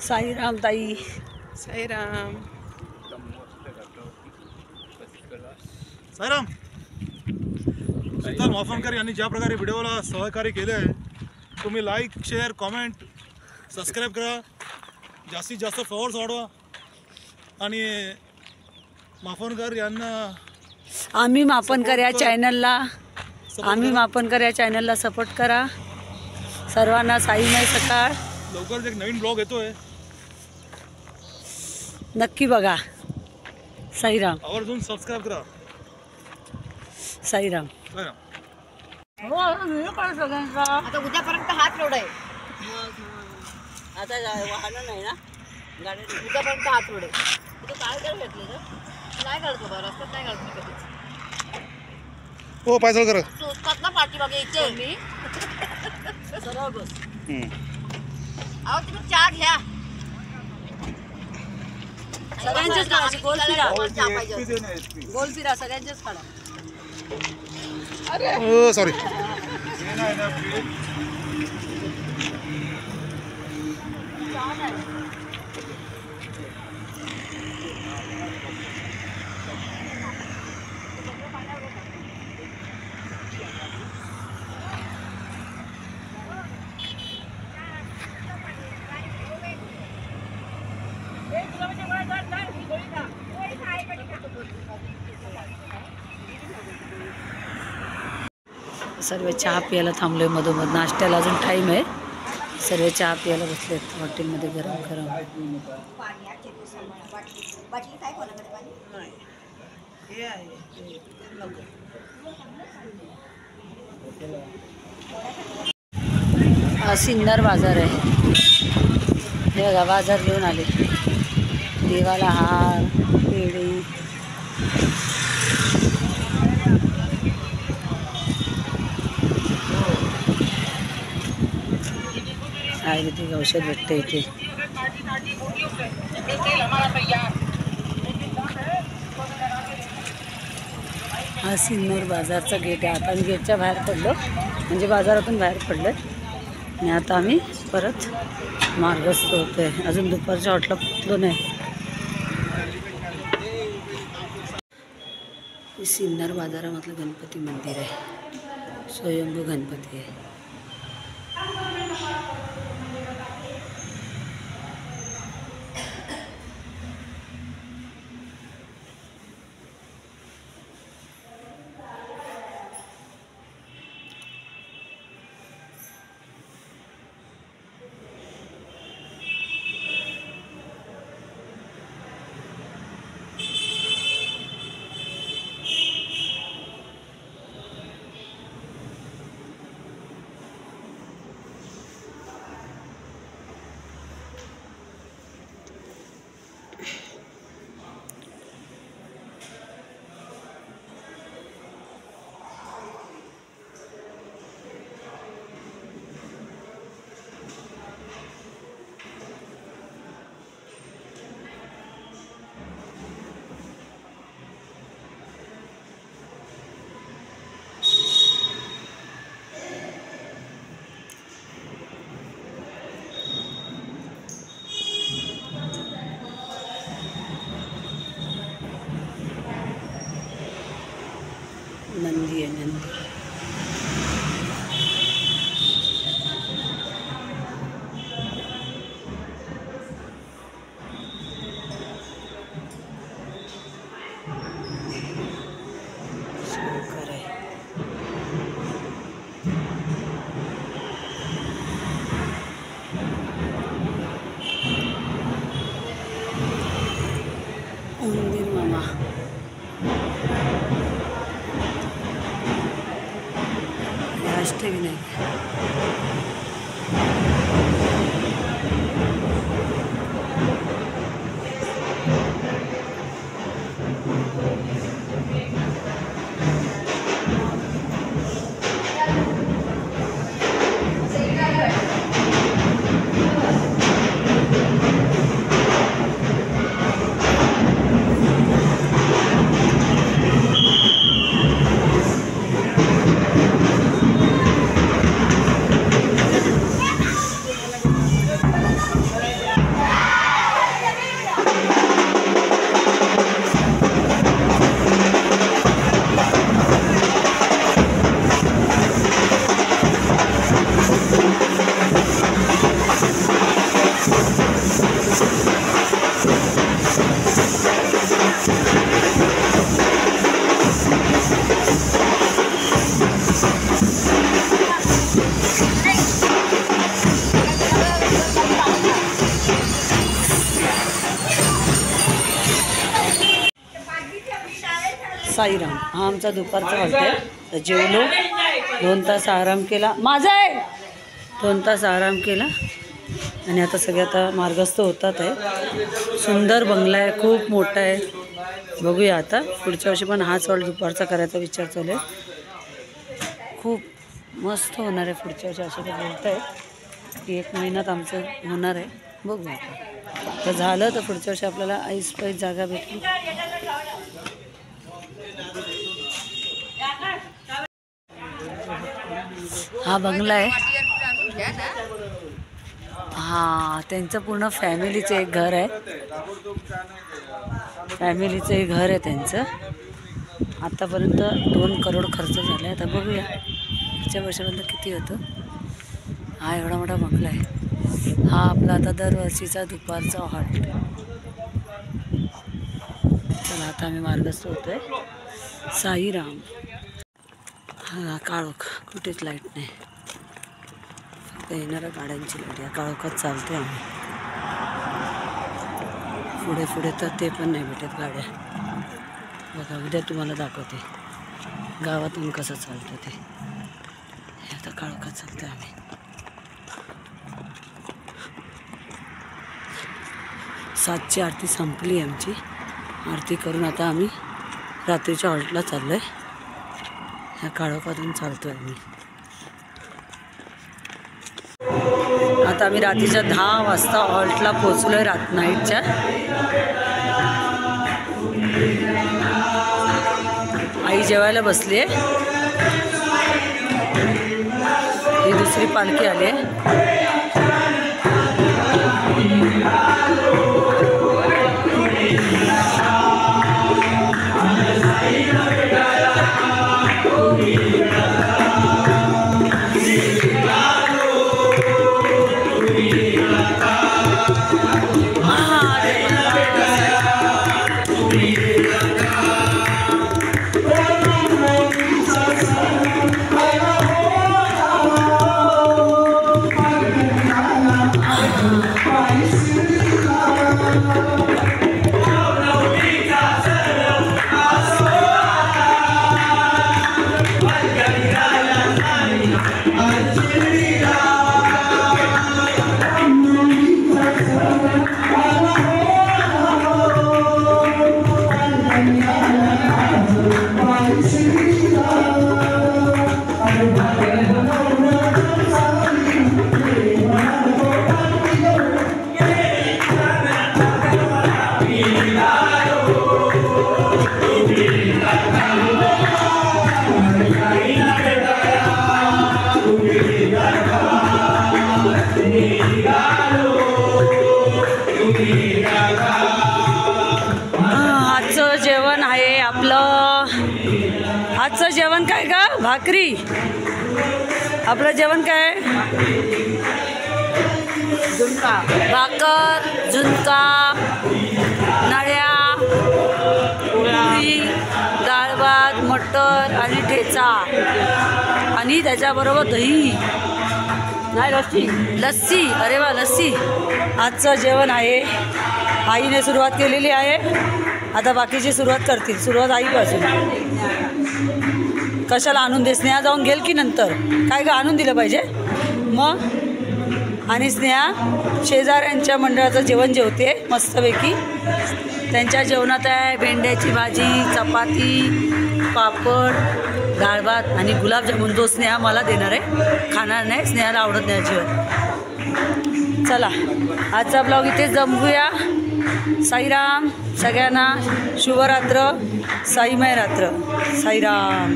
साईराम ताई. साईराम. साईराम. शीतल माफनकर यांनी ज्या प्रकारे व्हिडिओला सहकार्य केले आहे, तुम्ही लाईक, शेअर, कमेंट, सबस्क्राईब करा, जास्तीत जास्त फॉलोअर्स वाढवा आणि माफनकर यांना आम्ही माफनकर या चॅनलला सपोर्ट करा. सर्वांना साईमय सकाळ. लवकरच एक नवीन ब्लॉग येतोय, नक्की बघा. साईराम. आवर्जून सबस्क्राईब करा. साईराम. साईराम. आता उद्यापर्यंत हात रोड आहे. आता वाहन नाही ना गाडी. उद्यापर्यंत हात रोड आहे. तुझं काय काय घेतलं तर नाही घालतो बरं, रस्त्यात नाही घालतो कधीच. हो पायसल करा. सुचतात ना पाठीमागे इथे मी सरळ बस. अहो तुम्ही चहा घ्या. सगळ्यांचेच काढा. गोल फिरा. गोल फिरा सगळ्यांचेच काढा. हो सॉरी. सर्व चहा प्यायला थांबलोय मधोमध. नाश्त्याला अजून टाईम आहे. सर्व चहा प्यायला बसलेत हॉटेलमध्ये गरम गरम. हा सिन्नर बाजार आहे. हे बघा बाजार घेऊन आले. देवाला हार, पेढे. आयुर्वेदिक औषध भेटते इथे. हा सिन्नर बाजारचा गेट आहे. आता आम्ही गेटच्या बाहेर पडलो, म्हणजे बाजारातून बाहेर पडलो आणि आता आम्ही परत मार्गस्थ होतोय. अजून दुपारच्या हॉटला पोचलो नाही. सिन्नर बाजारामधलं गणपती मंदिर आहे. स्वयंभू गणपती आहे. साईराम हा आमचा दुपारचा हॉटेल. तर जेवलो, 2 तास आराम केला. माझा आहे 2 तास आराम केला आणि आता सगळे आता मार्गस्थ होतात आहे. सुंदर बंगला आहे, खूप मोठा आहे. बघूया आता पुढच्या वर्षी पण हाच हॉल दुपारचा करायचा विचार चालू आहे. खूप मस्त होणार आहे पुढच्या वर्षी असं ते बोलत आहे की 1 महिन्यात आमचं होणार आहे. बघू आता तर झालं तर पुढच्या वर्षी आपल्याला ऐस पैस जागा भेटली. हा बंगला आहे. हा त्यांचं पूर्ण फॅमिलीचं एक घर आहे. फॅमिलीचं एक घर आहे त्यांचं. आतापर्यंत 2 करोड खर्च झाला आहे. आता बघूया पुढच्या वर्षापर्यंत किती होतं. हा एवढा मोठा बंगला आहे. हा आपला आता दरवर्षीचा दुपारचा हॉटेल. चला आता आम्ही मार्गस्थ होतोय. साईराम. हा काळोख, कुठेच लाईट नाही, फक्त येणाऱ्या गाड्यांची लाईट आहे. काळोखात चालते आम्ही. पुढे पुढे तर ते पण नाही भेटत गाड्या. बघा उद्या तुम्हाला दाखवते गावातून कसं चालतं ते. आता काळोखात चालतो आम्ही. सातची आरती संपली आमची. आरती करून आता आम्ही रात्रीच्या हॉल्टला चाललो आहे. ह्या काळोखातून चालतो आहे आम्ही. आता आम्ही रात्रीच्या 10 वाजता हॉल्टला पोचलो आहे नाईटच्या. आई जेवायला बसली आहे. ही दुसरी पालखी आली आहे. आजचं जेवण आहे आपलं. आजचं जेवण काय का? भाकरी. आपलं जेवण काय? झुणका, भाकर, झुणका, नळ्या, पोळी, डाळ भात, मटर आणि ठेचा आणि त्याच्याबरोबर दही नाही लस्सी. लस्सी. अरे वा लस्सी. आजचं जेवण आहे. आईने सुरुवात केलेली आहे. आता बाकीची सुरुवात करतील. सुरुवात आईपासून. कशाला आणून दे. स्नेहा जाऊन घेईल की नंतर. काय ग आणून दिलं पाहिजे मग. आणि स्नेहा शेजाऱ्यांच्या मंडळाचं जेवण जेवते मस्तपैकी. त्यांच्या जेवणात आहे भेंड्याची भाजी, चपाती, पापड, डाळ भात आणि गुलाबजामुन. जो स्नेहा मला देणार आहे. खाणार नाही, स्नेहाला आवडत नाही अजिबात. चला आजचा ब्लॉग इथेच जमवूया. साईराम. सगळ्यांना शुभरात्र, साईमय रात्र. साईराम.